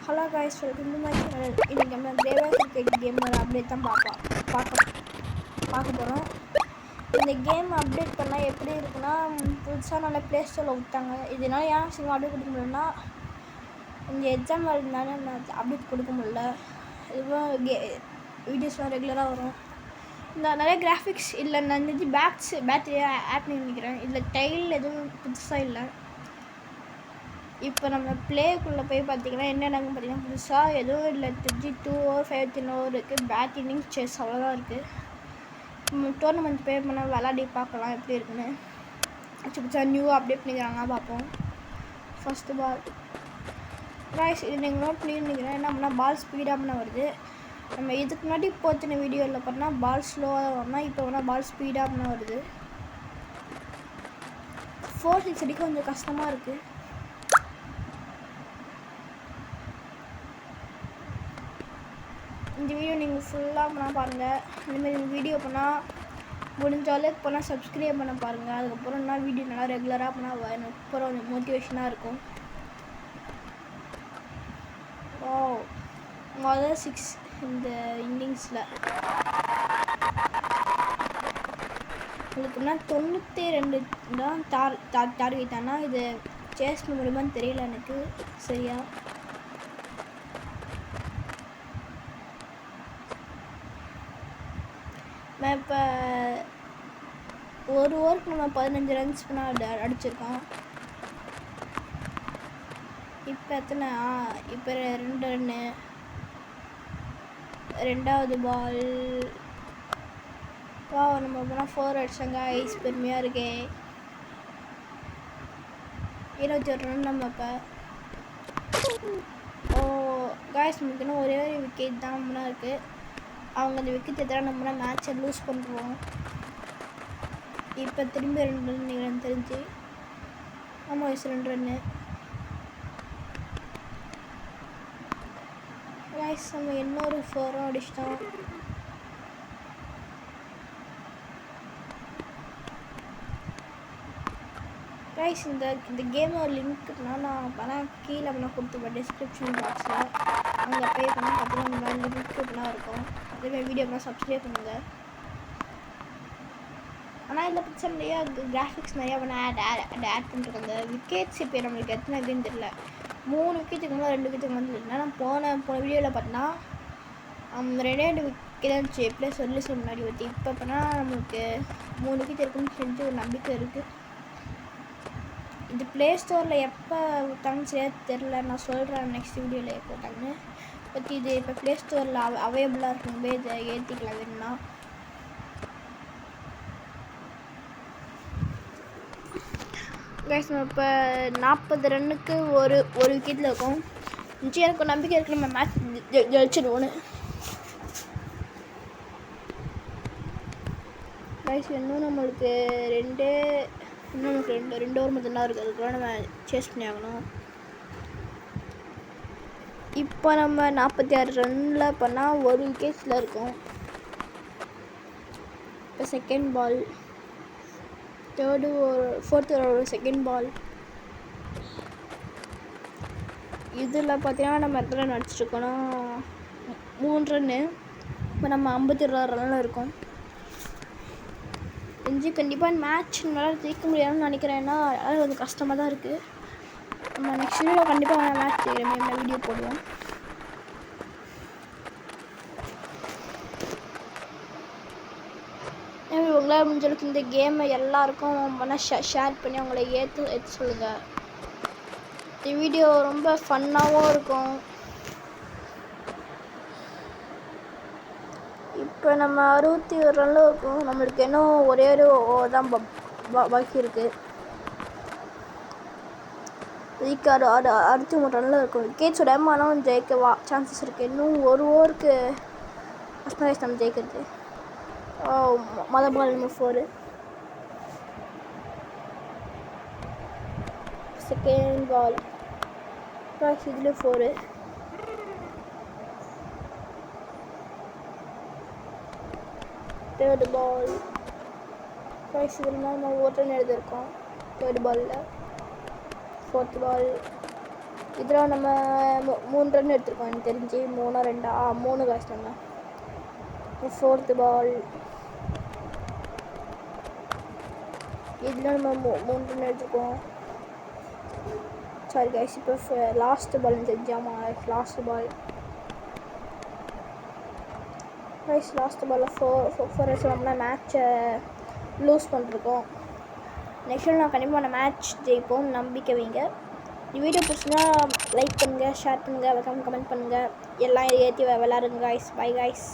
Hello guys, welcome to my channel. இன்றைக்கி நம்ம கிரேவர் cricket கேமோட அப்டேட் தான் பார்க்க போகிறோம். இந்த கேம் அப்டேட் பண்ணால் எப்படி இருக்குன்னா, புதுசாக நல்லா ப்ளே ஸ்டோரில் விட்டாங்க. இதனால் ஏன் சிங்கம் அப்டேட் கொடுக்க முடியலன்னா, இந்த எக்ஸாம் வரதுனால நான் அப்டேட் கொடுக்க முடியல. இதுவும் வீடியோஸ்லாம் ரெகுலராக வரும். இந்த நிறைய கிராஃபிக்ஸ் இல்லை, நான் இந்த பேட்டரியாக ஆட் பண்ணி நினைக்கிறேன். இதில் டைல் எதுவும் புதுசாக இல்லை. இப்போ நம்ம ப்ளேக்குள்ளே போய் பார்த்திங்கன்னா என்னென்னு பார்த்திங்கன்னா புதுசாக எதுவும் இல்லை. 32 ஓவர் 15 ஓவர் இருக்குது. பேட்டிங் செஸ் அவ்வளோதான் இருக்குது. டோர்னமெண்ட் பே பண்ணால் விளாடி பார்க்கலாம் எப்படி இருக்குன்னு. புதுசாக நியூவாக அப்டேட் பண்ணிக்கிறாங்க, பார்ப்போம். ஃபஸ்ட்டு பால் ரைஸ். இது நீங்கள் நோட் பண்ணிக்கிறேன். என்ன பண்ணால் பால் ஸ்பீடாக பண்ண வருது. நம்ம இதுக்கு முன்னாடி போத்தின வீடியோவில் பார்த்தோன்னா பால் ஸ்லோவாக வரணும். இப்போ வேணால் பால் ஸ்பீடாக பண்ண வருது. 4-6 அடிக்க கொஞ்சம் கஷ்டமாக இருக்குது. இந்த வீடியோ நீங்கள் ஃபுல்லாக பண்ணால் பாருங்கள். இந்தமாரி வீடியோ பண்ணால் முடிஞ்ச அளவுக்கு பண்ணால் சப்ஸ்கிரைப் பண்ண பாருங்கள். அதுக்கப்புறம் என்ன வீடியோ நல்லா ரெகுலராக பண்ணால் எனக்கு அப்புறம் கொஞ்சம் மோட்டிவேஷனாக இருக்கும். ஓ முதல் 6 இந்த இன்னிங்ஸில் இதுக்குன்னா 92 தான் டார்கெட். ஆனால் இது சேஸ் பண்ண முடியுமான்னு தெரியல எனக்கு சரியா. நான் இப்போ ஒரு ஓவருக்கு நம்ம 15 ரன்ஸ் பண்ணால் அடிச்சிருக்கோம். இப்போ எத்தனை இப்போ 2 ரன்னு. ரெண்டாவது பால் நம்ம போனால் 4 அடிச்சாங்க. ஐஸ் பெருமையாக இருக்கே. 21 ரன் நம்ம இப்போ. காய்ஸ் நமக்குன்னு ஒரே ஒரு விக்கெட் தான் முன்னா இருக்குது. அவங்க அந்த விக்கெட் எதிராக நம்மளா மேட்சை லூஸ் பண்ணுறோம். இப்போ திரும்பி 2 ரன் நீங்கள் தெரிஞ்சு. ஆமாம் வயசு 2 ரன்னு. காய்ஸ் நம்ம இன்னொரு 4 அடிச்சிட்டோம். காய்ஸ் இந்த கேமோட லிங்க்னா நான் பண்ணால் கீழே பண்ணால் கொடுத்துப்பேன் டிஸ்கிரிப்ஷன் பாக்ஸில். அங்கே பே பண்ணால் பார்த்தீங்கன்னா இந்த லிங்க் பண்ணால் இருக்கும். அதேமாதிரி வீடியோ பண்ணால் சப்ஸ்கிரைப் பண்ணுங்கள். ஆனால் இதில் பிரச்சனை நிறையா கிராஃபிக்ஸ் நிறையா பண்ணால் ஆட் பண்ணிருக்கோம். அந்த விக்கெட்ஸ் இப்போ நம்மளுக்கு எத்தனை இருக்குன்னு தெரியல. 3 விக்கெட்டுக்கு மேலே 2 விக்கெட்டுக்கு வந்து இல்லைன்னா நான் போன வீடியோவில் பார்த்தோன்னா 2 விக்கெட் இருந்துச்சு ப்ளஸ் ஒரு லிஸ்ட் முன்னாடி ஊற்றி. இப்போ பண்ணால் நம்மளுக்கு 3 விக்கெட் இருக்குன்னு செஞ்சு ஒரு நம்பிக்கை இருக்குது. இது ப்ளே ஸ்டோரில் எப்போ விட்டாங்கன்னு சரியாக தெரில. நான் சொல்கிறேன் நெக்ஸ்ட் வீடியோவில் எப்போ விட்டாங்கன்னு. பற்றி இது இப்போ ப்ளே ஸ்டோரில் அவைலபிளாக இருக்கும்போது இதை ஏற்றிக்கலாம் வேணும்னா. கைஸ் நம்ம இப்போ 40 ரன்னுக்கு ஒரு விக்கெட்டில் இருக்கும். நிச்சயம் எனக்கு நம்பிக்கை இருக்குது நம்ம மேட்ச் ஜெயிச்சிடுவோன்னு. கைஸ் இன்னும் நம்மளுக்கு 2 ஓவர் மட்டும்தான் இருக்குது. அதுக்குள்ள நம்ம சேஸ் பண்ணி ஆகணும். இப்போ நம்ம 46 ரன்னில் பண்ணால் ஒரு விக்கெட்டில் இருக்கும். இப்போ second ball, fourth over second ball. இதில் பார்த்தீங்கன்னா நம்ம எத்தனை ரன் அடிச்சிருக்கோன்னா 3 ரன்னு. இப்போ நம்ம 56 ரன்னில் இருக்கோம். கண்டிப்பாக மேட்ச் நல்லா ஜெயிக்க முடியாதுன்னு நினைக்கிறேன். ஏன்னா அது கொஞ்சம் கஷ்டமாக தான் இருக்குது. நம்ம நெக்ஸ்ட் வீடியோ கண்டிப்பாக மேட்ச் ஜெயிக்கிற வீடியோ போடுவோம். உங்களால் முடிஞ்சளவுக்கு இந்த கேமை எல்லாருக்கும் பண்ணால் ஷேர் பண்ணி அவங்கள ஏற்ற சொல்லுங்கள். இந்த வீடியோ ரொம்ப ஃபன்னாகவும் இருக்கும். இப்போ நம்ம 61 ரன்னில் இருக்கும். நம்மளுக்கு இன்னும் ஒரே ஒரு ஓவர் தான் பாக்கி இருக்குது. ஜெயிக்க 63 ரன்னில் இருக்கும். விக்கெட்ஸ் விடாமல் ஆனால் ஜெயிக்க சான்சஸ் இருக்குது. இன்னும் ஒரு ஓவருக்கு கஷ்டம் நம்ம ஜெயிக்கிறது. மொதல் பால் நம்ம 4. செகண்ட் பால் இதுலேயும் 4. தேர்டு பால் இதில் நம்ம 1 ரன் எழுதியிருக்கோம் தேர்டு பாலில். ஃபோர்த் பால் இதில் நம்ம 3 ரன் எடுத்துருக்கோம் எனக்கு தெரிஞ்சு 3 2 3 காய்ஸ் நம்ம 4th பால் இதில் நம்ம 3 ரன் எடுத்துருக்கோம். சாரி கைஸ் இப்போ லாஸ்ட் பால் தெரிஞ்சாமா லாஸ்ட் பால் கைஸ் லாஸ்ட் பாலில் 4 ரன்ஸ் நம்மளா மேட்சை லூஸ் பண்ணிருக்கோம். நெக்ஸ்ட் நான் கண்டிப்பாக மேட்ச் ஜெயிப்போம் நம்பிக்கை வைங்க. இந்த வீடியோ பிடிச்சினா லைக் பண்ணுங்கள், ஷேர் பண்ணுங்கள், கமெண்ட் பண்ணுங்கள், எல்லாம் ஏற்றி விளாடுங்க கைஸ். Bye guys.